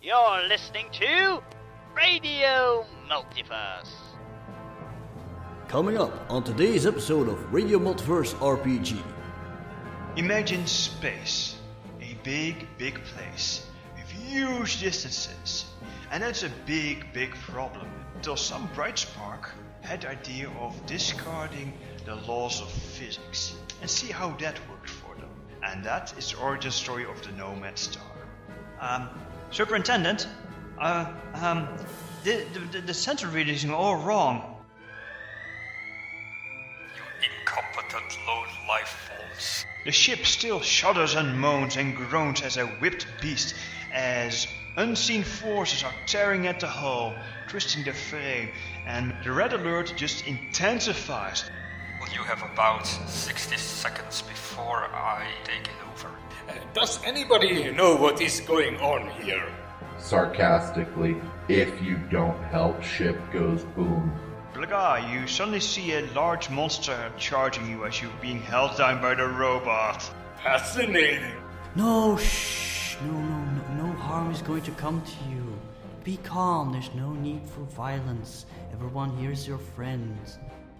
You're listening to Radio Multiverse. Coming up on today's episode of RadioMultiverse RPG. Imagine space, a big place with huge distances, and that's a big problem until some bright spark had the idea of discarding the laws of physics and see how that worked for them. And that is the origin story of the Nomad Star. Superintendent, the center readings are all wrong. You incompetent low life forms. The ship still shudders and moans and groans as a whipped beast, as unseen forces are tearing at the hull, twisting the frame, and the red alert just intensifies. Well, you have about 60 seconds before I take it over. Does anybody know what is going on here? Sarcastically, if you don't help, ship goes boom. Blaga, you suddenly see a large monster charging you as you're being held down by the robot. Fascinating. No, shh. No harm is going to come to you. Be calm, there's no need for violence. Everyone here's your friends.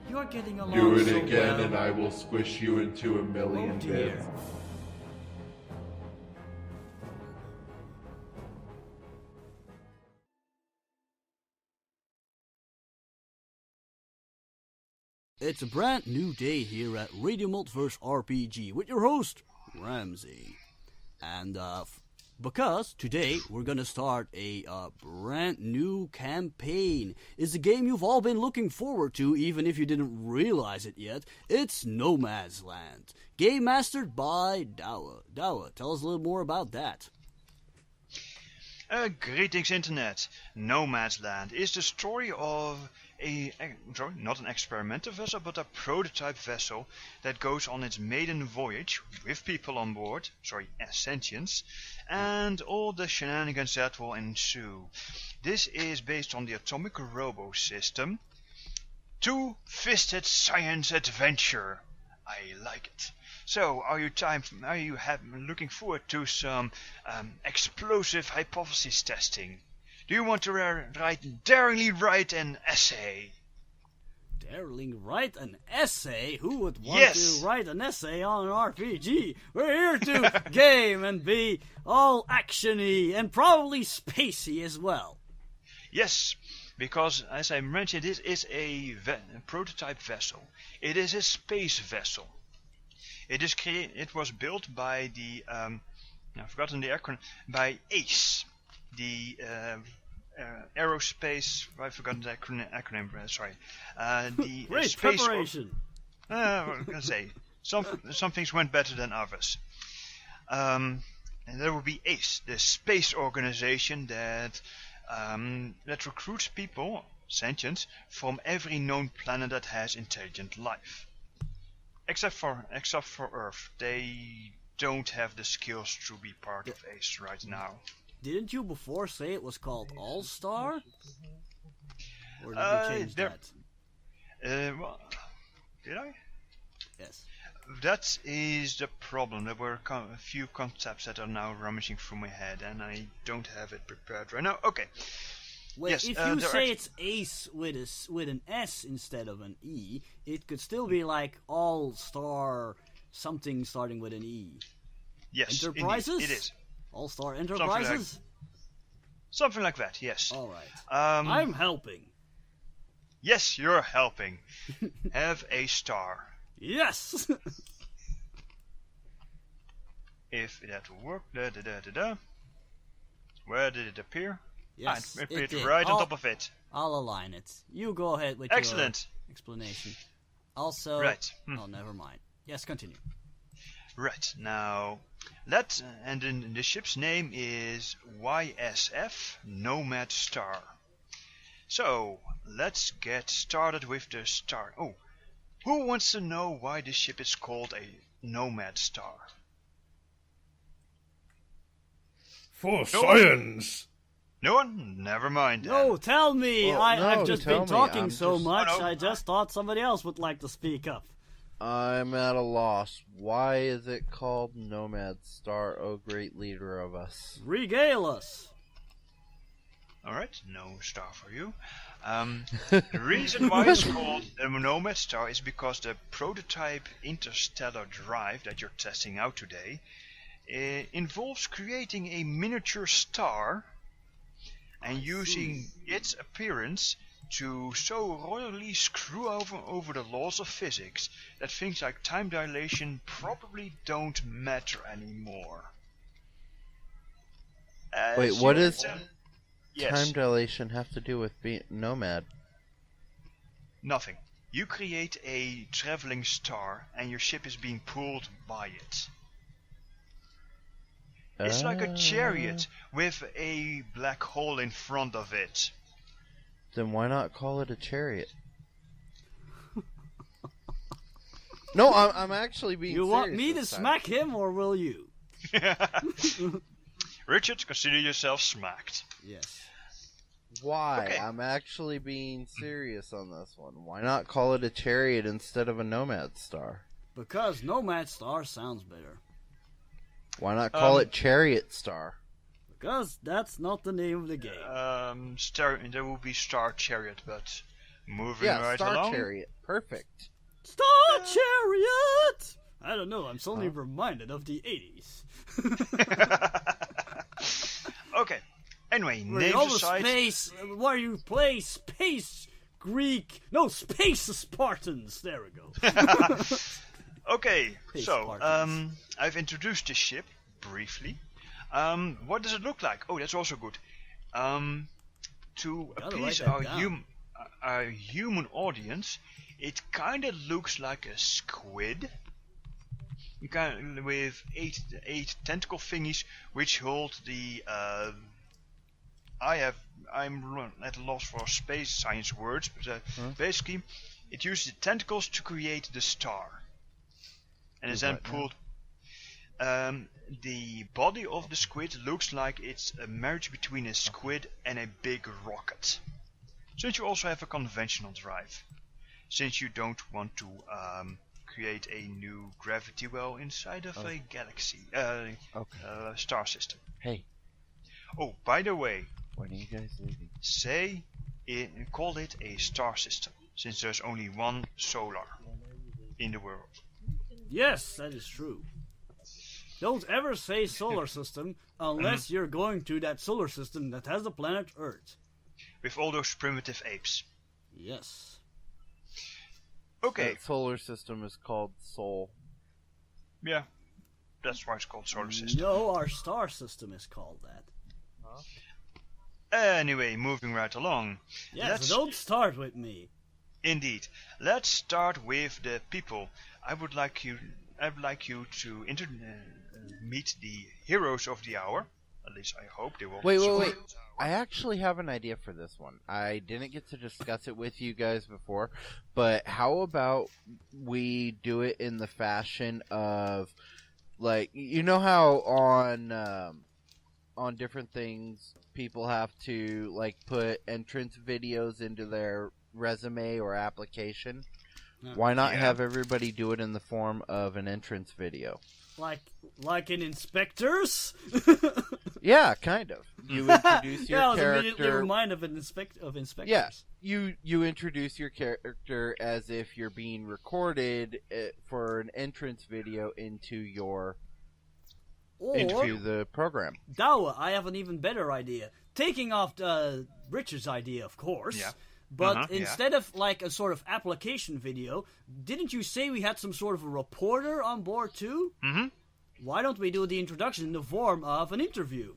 You're getting along Do it so again well. and I will squish you into a million Oh dear. bits. It's a brand new day here at Radio Multiverse RPG with your host, Ramsey. And because today we're gonna start a brand new campaign. It's a game you've all been looking forward to, even if you didn't realize it yet. It's Nomads Land, game mastered by Douwe. Douwe, tell us a little more about that. Greetings Internet. Nomads Land is the story of not an experimental vessel, but a prototype vessel that goes on its maiden voyage with people on board, sentients, and all the shenanigans that will ensue. This is based on the atomic robo system. Two-fisted science adventure. I like it. So, are you looking forward to some explosive hypothesis testing? Do you want to daringly write an essay? Daringly write an essay? Who would want Yes. to write an essay on an RPG? We're here to game and be all actiony and probably spacey as well. Yes, because as I mentioned, this is a prototype vessel. It is a space vessel. It was built by the I've forgotten the acronym, by ACE, the aerospace. I've forgotten the acronym. Sorry, the Great space. preparation. I was gonna say some things went better than others. And there will be ACE, the space organization that recruits people, sentients, from every known planet that has intelligent life. Except for Earth, they don't have the skills to be part of ACE right now. Didn't you before say it was called All Star? Or did you change that? Well, did I? Yes. That is the problem. There were a few concepts that are now rummaging through my head, and I don't have it prepared right now. Okay. Well, yes, if you say it's Ace with an S instead of an E, it could still be like All Star something starting with an E. Yes, Enterprises? indeed, it is. All Star Enterprises? Something like that, yes. Alright. I'm helping. Yes, you're helping. Have a star. Yes! If that will work, Where did it appear? Yes, it it appeared did. right on top of it. I'll align it. You go ahead with Excellent. your explanation. Also... Right. Oh, never mind. Yes, continue. Right, now, and then the ship's name is YSF Nomad Star. So, let's get started with the star. Oh, who wants to know why the ship is called a Nomad Star? For science! No one? Never mind. No, tell me! Well, I've just tell been me. talking I'm so just- much, Oh, no. I just thought somebody else would like to speak up. I'm at a loss. Why is it called Nomad Star, O great leader of us? Regale us! Alright, no star for you. The reason why it's called the Nomad star is because the prototype interstellar drive that you're testing out today involves creating a miniature star and using its appearance to so royally screw over the laws of physics that things like time dilation probably don't matter anymore. Wait, what does Yes. time dilation have to do with being Nomad? Nothing. You create a traveling star and your ship is being pulled by it. It's like a chariot with a black hole in front of it. Then why not call it a chariot? No, I'm actually being You serious want me to this time. smack him, or will you? Richard, consider yourself smacked. Yes. Why? Okay. I'm actually being serious on this one. Why not call it a chariot instead of a Nomad star? Because Nomad Star sounds better. Why not call it Chariot Star? Because that's not the name of the game. There will be Star Chariot, but moving Yeah, right Star along. Chariot. Perfect. Star Chariot! I don't know, I'm suddenly reminded of the 80s. Okay. Anyway, Where names all the aside. space, where you play space Greek, no, space Spartans, there we go. Okay, Space so Spartans. I've introduced the ship briefly. What does it look like? Oh, that's also good. To Gotta appease write that down. our human audience, it kind of looks like a squid. You with eight tentacle thingies which hold the. I'm at a loss for space science words, but basically, it uses the tentacles to create the star, and is then pulled. The body of the squid looks like it's a marriage between a squid and a big rocket. Since you also have a conventional drive, since you don't want to create a new gravity well inside of a galaxy, star system. Hey, Oh, by the way, when are you guys leaving? call it a star system, since there's only one solar in the world. Yes, that is true. Don't ever say solar system unless you're going to that solar system that has the planet Earth. With all those primitive apes. Yes. Okay, That solar system is called Sol. yeah, that's why it's called solar system. No, our star system is called that. Anyway, moving right along. Yes, so don't start with me. Indeed. Let's start with the people. I would like you to meet the heroes of the hour. At least I hope they will. Wait. I actually have an idea for this one. I didn't get to discuss it with you guys before, but how about we do it in the fashion of, like, you know how on different things people have to, like, put entrance videos into their resume or application? Why not have everybody do it in the form of an entrance video? Like in Inspectors? Yeah, kind of. You introduce your I was character. immediately reminded of Inspectors. Yeah, you introduce your character as if you're being recorded for an entrance video into the program. Douwe, I have an even better idea. Taking off Richard's idea, of course. Yeah. But instead of like a sort of application video, didn't you say we had some sort of a reporter on board too? Mm-hmm. Why don't we do the introduction in the form of an interview?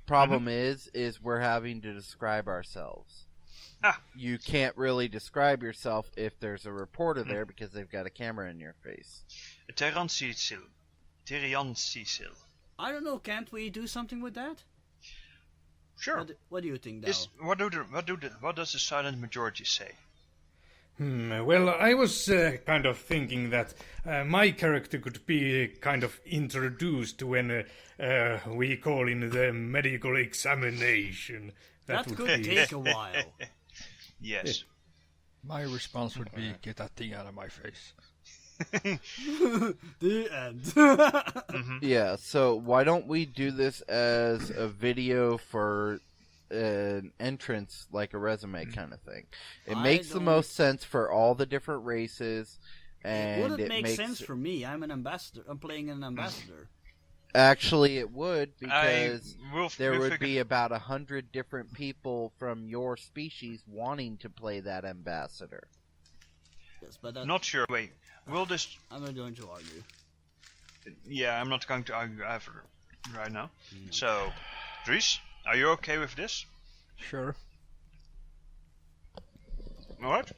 Problem is we're having to describe ourselves. You can't really describe yourself if there's a reporter there because they've got a camera in your face. Teriyaana. I don't know, can't we do something with that? Sure. What do you think, Douwe? What does the silent majority say? Well, I was kind of thinking that my character could be kind of introduced when we call in the medical examination. That could take a while. Yes. My response would be, get that thing out of my face. The end. Yeah, so why don't we do this as a video for an entrance, like a resume kind of thing. It I makes the don't- most sense for all the different races, and Wouldn't it make makes sense for me. I'm an ambassador. I'm playing an ambassador. Actually, it would, because we'll would figure- be about 100 different people from your species wanting to play that ambassador. Yes, but that, Not sure. Wait, will this? I'm not going to argue. Yeah, I'm not going to argue ever right now. So, Dries, are you okay with this? Sure. All right.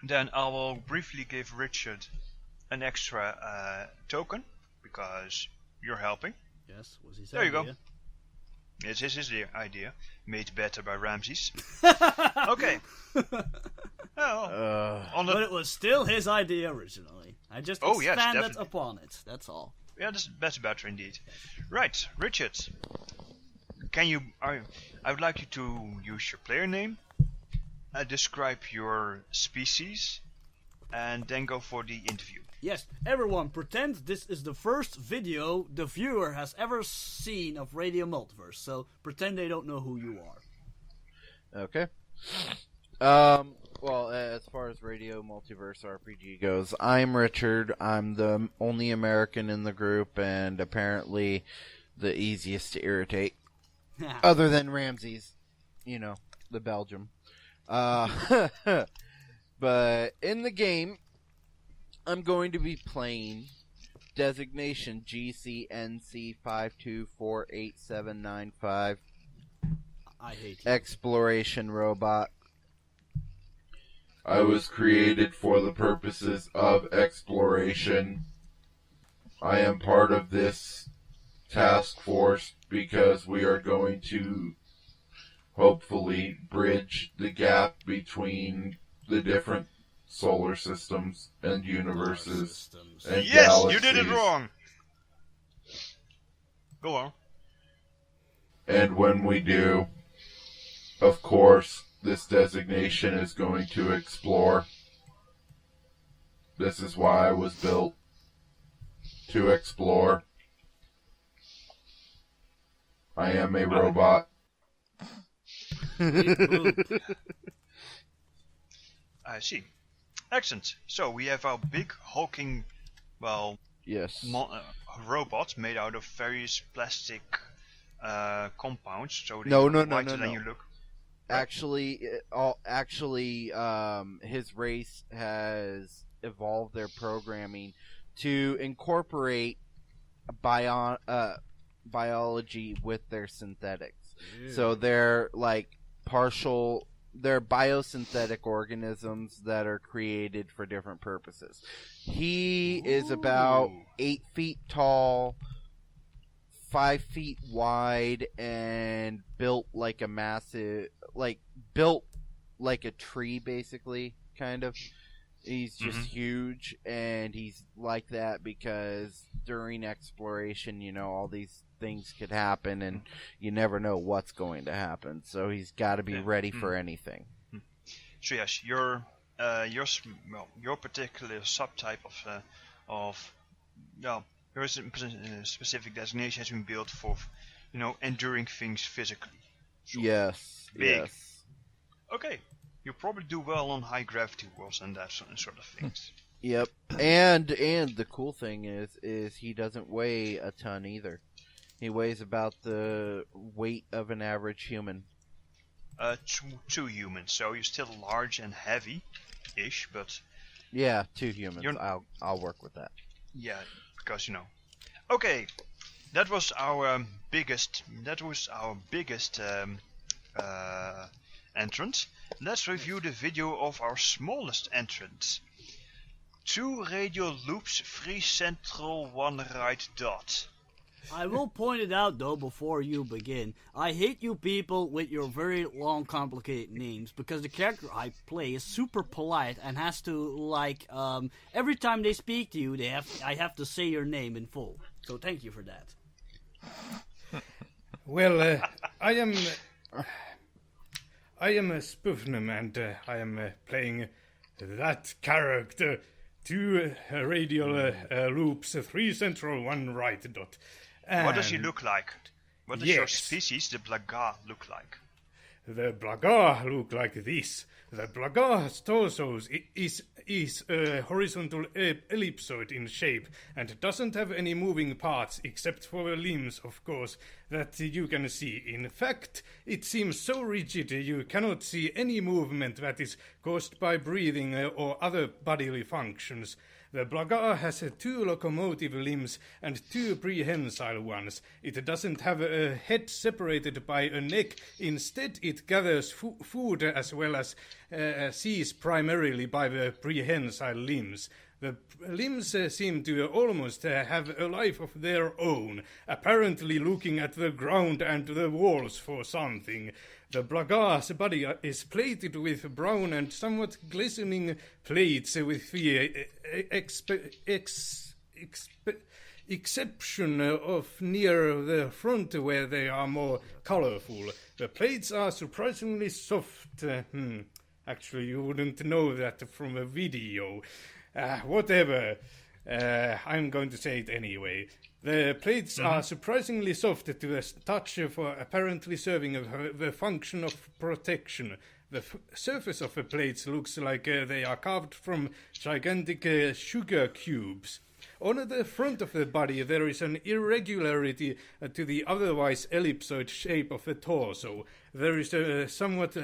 Then I will briefly give Richard an extra token because you're helping. Yes, was he There you go. idea? This is his idea, made better by Ramsey's. Okay. On But the it was still his idea originally. I just Oh, yes, expanded definitely. upon it. That's all. yeah, that's better indeed. Right, Richard. Can you? I would like you to use your player name, describe your species, and then go for the interview. Yes, everyone, pretend this is the first video the viewer has ever seen of Radio Multiverse. So pretend they don't know who you are. Okay. Well, as far as Radio Multiverse RPG goes, I'm Richard. I'm the only American in the group, and apparently the easiest to irritate. Other than Ramsey's, the Belgium. But in the game, I'm going to be playing designation GCNC52487955 I hate you. exploration robot. I was created for the purposes of exploration. I am part of this task force because we are going to hopefully bridge the gap between the different solar systems and universes Systems. and Yes, galaxies. you did it wrong. Go on. And when we do, of course, this designation is going to explore. This is why I was built, to explore. I am a robot. I see. Excellent. So we have our big hulking, Yes. robot made out of various plastic compounds. So they No, look no, no, whiter no, than no. you look. Actually, his race has evolved their programming to incorporate biology with their synthetics. So they're like they're biosynthetic organisms that are created for different purposes. He is about 8 feet tall, 5 feet wide, and built like a tree, basically, kind of. He's just huge, and he's like that because during exploration, all these things could happen, and you never know what's going to happen. So he's got to be ready for anything. So yes, your particular subtype your specific designation has been built for, enduring things physically. So, Yes. Big. Yes. Okay, you probably do well on high gravity worlds and that sort of things. Yep. And the cool thing is he doesn't weigh a ton either. He weighs about the weight of an average human. Two humans, so you're still large and heavy-ish, but Yeah, 2 humans. You're- I'll work with that. yeah, because Okay, that was our biggest. Entrant. Let's review the video of our smallest entrant. 2 radio loops, 3 central, 1 right dot. I will point it out though before you begin. I hate you people with your very long, complicated names because the character I play is super polite and has to every time they speak to you, I have to say your name in full. So thank you for that. Well, I am a Spfnym, and I am playing that character. 2 radial loops, 3 central, 1 right dot. What does he And look like? What does your Yes. species, the Blaga, look like? The Blaga look like this. The Blaga's torso is a horizontal ellipsoid in shape and doesn't have any moving parts except for the limbs, of course, that you can see. In fact, it seems so rigid you cannot see any movement that is caused by breathing or other bodily functions. The Blaga has 2 locomotive limbs and 2 prehensile ones. It doesn't have a head separated by a neck. Instead, it gathers food as well as sees primarily by the prehensile limbs. The limbs seem to almost have a life of their own, apparently looking at the ground and the walls for something. The Blaga's body is plated with brown and somewhat glistening plates with the exception of near the front where they are more colorful. The plates are surprisingly soft. Actually, you wouldn't know that from a video. Whatever. I'm going to say it anyway. The plates are surprisingly soft to the touch for apparently serving the function of protection. The surface of the plates looks like they are carved from gigantic sugar cubes. On the front of the body there is an irregularity to the otherwise ellipsoid shape of the torso. There is a somewhat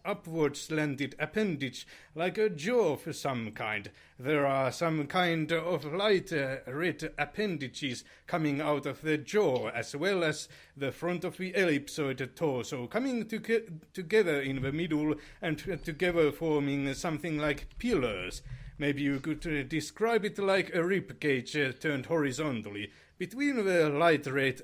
upward slanted appendage, like a jaw of some kind. There are some kind of light red appendages coming out of the jaw, as well as the front of the ellipsoid torso, coming together in the middle and together forming something like pillars. Maybe you could describe it like a rib cage turned horizontally. Between the light red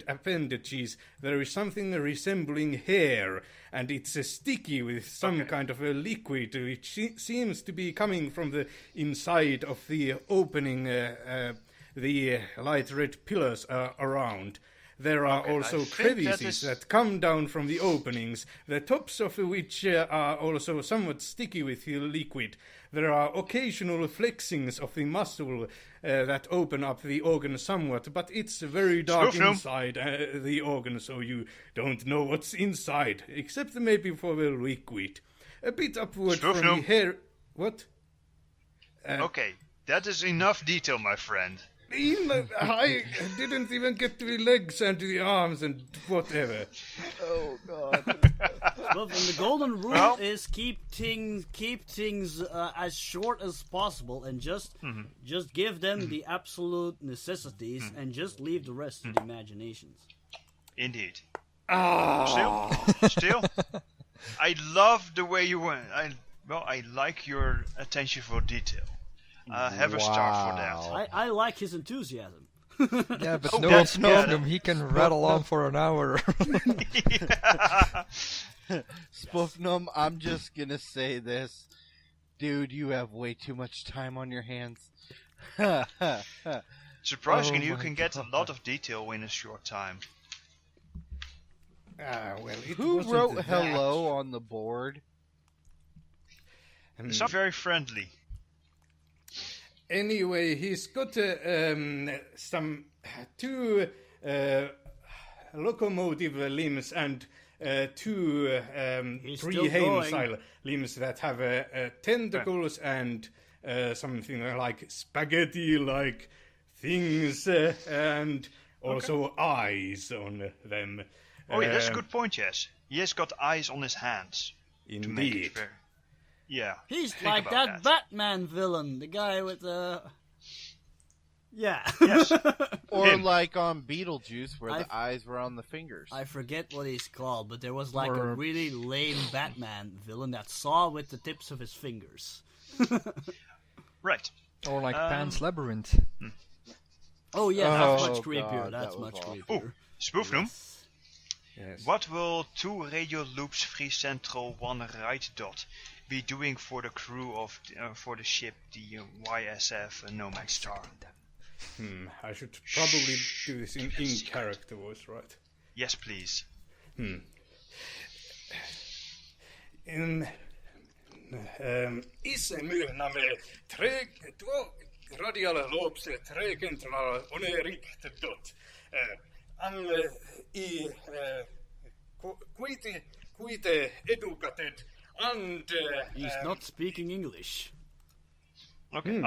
appendages there is something resembling hair, and it's sticky with some kind of a liquid which seems to be coming from the inside of the opening the light red pillars around. There are also crevices that come down from the openings, the tops of which are also somewhat sticky with the liquid. There are occasional flexings of the muscle that open up the organ somewhat, but it's very dark inside the organ, so you don't know what's inside, except maybe for the liquid. A bit upward from the hair... What? Okay, that is enough detail, my friend. I didn't even get to the legs and to the arms and whatever. Oh God! Well, and the golden rule is keep things as short as possible, and just give them the absolute necessities, and just leave the rest to the imaginations. Indeed. Still, I love the way you went. I like your attention for detail. Have a start for that. I like his enthusiasm. Yeah, but no one's knowing him. He can rattle on for an hour. Spfnym, I'm just gonna say this. Dude, you have way too much time on your hands. Surprisingly, you can get a lot of detail in a short time. Who wrote hello on the board? It's not very friendly. Anyway, he's got some 2 locomotive limbs and 2 prehensile limbs that have tentacles and something like spaghetti-like things and also eyes on them. Oh yeah, that's a good point, yes. He has got eyes on his hands. Indeed. Yeah. He's like that Batman villain, the guy with the... Yeah. Yes. Or like on Beetlejuice, where the eyes were on the fingers. I forget what he's called, but there was like a really lame Batman villain that saw with the tips of his fingers. Right. Or like Pan's Labyrinth. Oh yeah, that's much creepier. That's much creepier. Oh, Spfnym. Yes. What will 2 radio loops free central 1 right dot be doing for the crew of for the ship, the YSF Nomad Star? I should probably do this in character voice, right? Yes, please. Radial loops 3 central 1 right dot. quite educated and... He's not speaking English. Okay.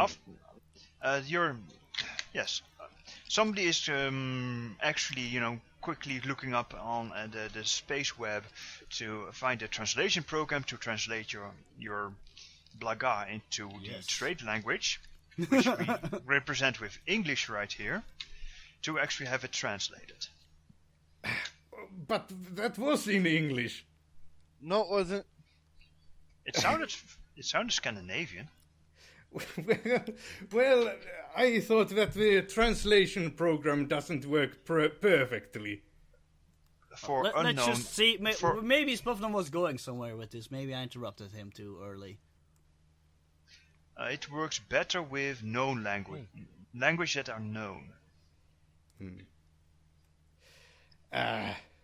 Yes. Somebody is actually, quickly looking up on the space web to find a translation program to translate your blaga into the trade language, which we represent with English right here, to actually have it translated. But that was in English. No, it wasn't. It sounded Scandinavian. Well, I thought that the translation program doesn't work perfectly. For Let's unknown. just see. Maybe Spfnym was going somewhere with this. Maybe I interrupted him too early. It works better with known language that are known.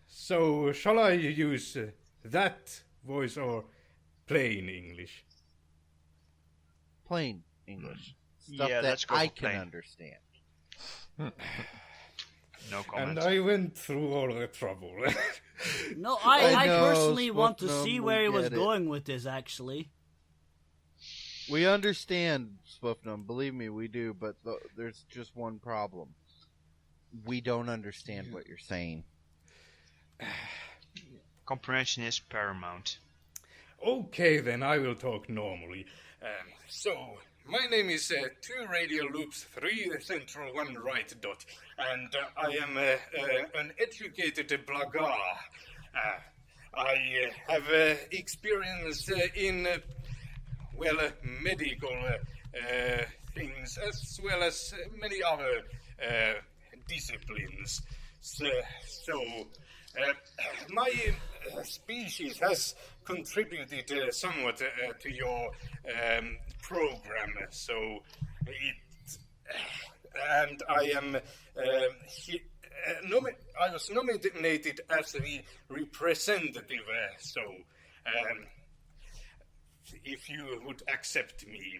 So, shall I use that voice or plain English? Plain English. Stuff Yeah, that let's go I for can plain. understand. No comment. And I went through all the trouble. No, I I know, personally want to Spfnym, see we where he was get it. going with this, actually. We understand, Spfnym, believe me, we do, but there's just one problem. We don't understand what you're saying. Comprehension is paramount. Okay, then I will talk normally. So, my name is 2 radial loops, 3 central, 1 right dot, and I am an educated blogger. I have experience in, medical things, as well as many other disciplines. So my species has contributed somewhat to your program, so and I am I was nominated as the representative, so if you would accept me,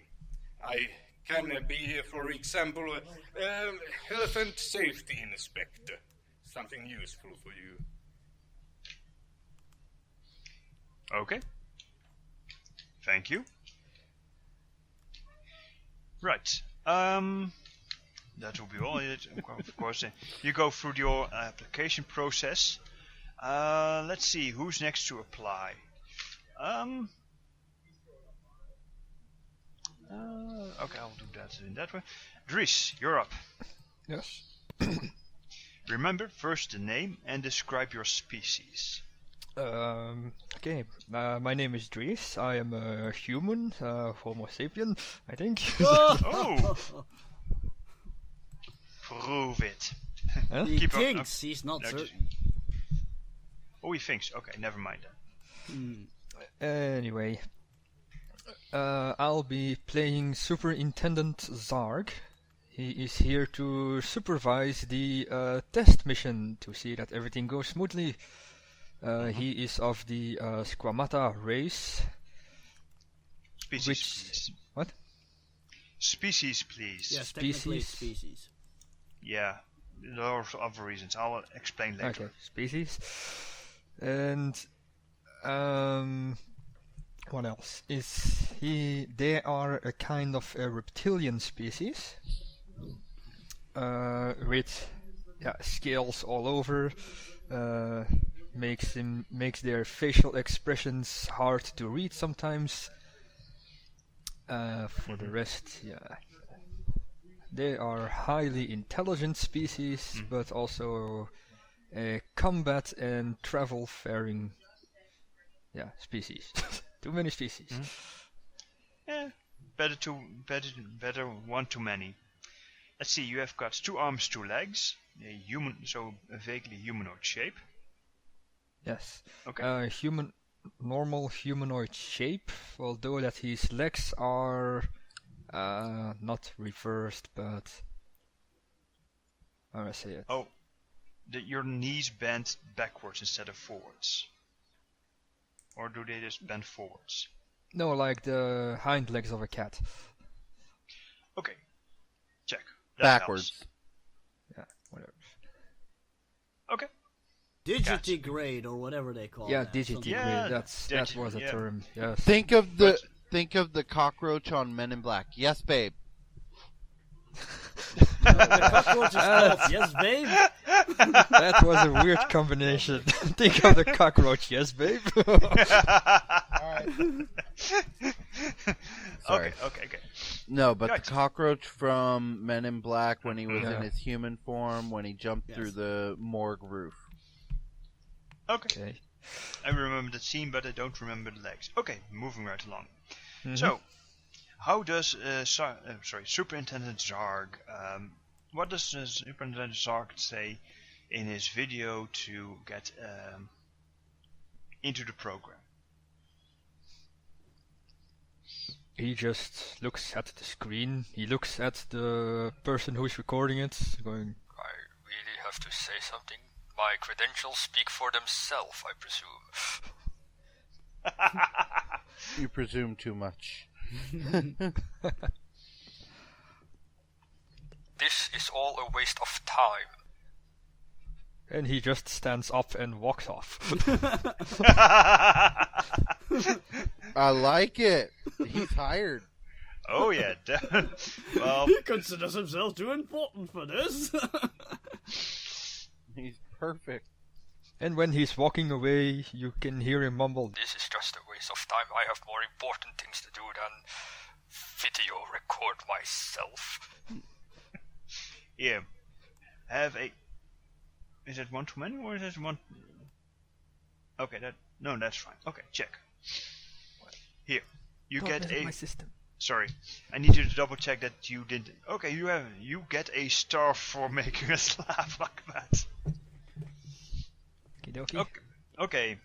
I can be, for example, health and safety inspector, something useful for you. Okay. Thank you. Right. That will be all. Of course, you go through your application process. Let's see who's next to apply. Okay, I'll do that in that way. Dries, you're up. Yes. Remember, first the name and describe your species. Okay. My name is Dries. I am a human, Homo sapien, I think. Oh! Prove it. Huh? He Keep up. thinks he's not No, certain. Oh, he thinks. Okay, never mind that. Anyway, I'll be playing Superintendent Zark. He is here to supervise the test mission to see that everything goes smoothly. He is of the Squamata race. Species, Which- please. What? Species, please. Yes, technically Species. species. Yeah, there are other reasons. I'll explain later. Okay, species. And what else? They are a kind of a reptilian species. With scales all over, makes their facial expressions hard to read sometimes. For the rest, they are highly intelligent species, but also a combat and travel faring species. Too many species. Yeah, better one too many. Let's see, you have got 2 arms, 2 legs, a vaguely humanoid shape. Yes. Okay. Normal humanoid shape, although that his legs are not reversed, but how do I say it? Oh, your knees bend backwards instead of forwards. Or do they just bend forwards? No, like the hind legs of a cat. Okay, check. That Backwards. helps. Yeah, whatever. Okay. Digitigrade or whatever they call Yeah, that. digitigrade. Yeah, that was a term. Yes. Think of the cockroach on Men in Black. Yes, babe. The cockroach is called Yes Babe. That was a weird combination. Think of the cockroach. Yes, babe. Sorry. Okay. No, but Right. the cockroach from Men in Black when he was in his human form, when he jumped through the morgue roof. Okay. I remember the scene, but I don't remember the legs. Okay, moving right along. Mhm. So, how does Superintendent Zark? What does Superintendent Zark say in his video to get into the program? He just looks at the screen. He looks at the person who's recording it, going, I really have to say something. My credentials speak for themselves, I presume. You presume too much. This is all a waste of time. and he just stands up and walks off. I like it. He's hired. Oh yeah, well, He considers himself too important for this. He's perfect. And when he's walking away, you can hear him mumble, This is just a waste of time. I have more important things to do than video record myself. yeah. Have a. Is it one too many or is it one? Okay, that's fine. Okay, check. Here, you "Don't get mess with a. my system." Sorry, I need you to double check that you didn't. Okay, you get a star for making us laugh like that. Okie dokie. Okay,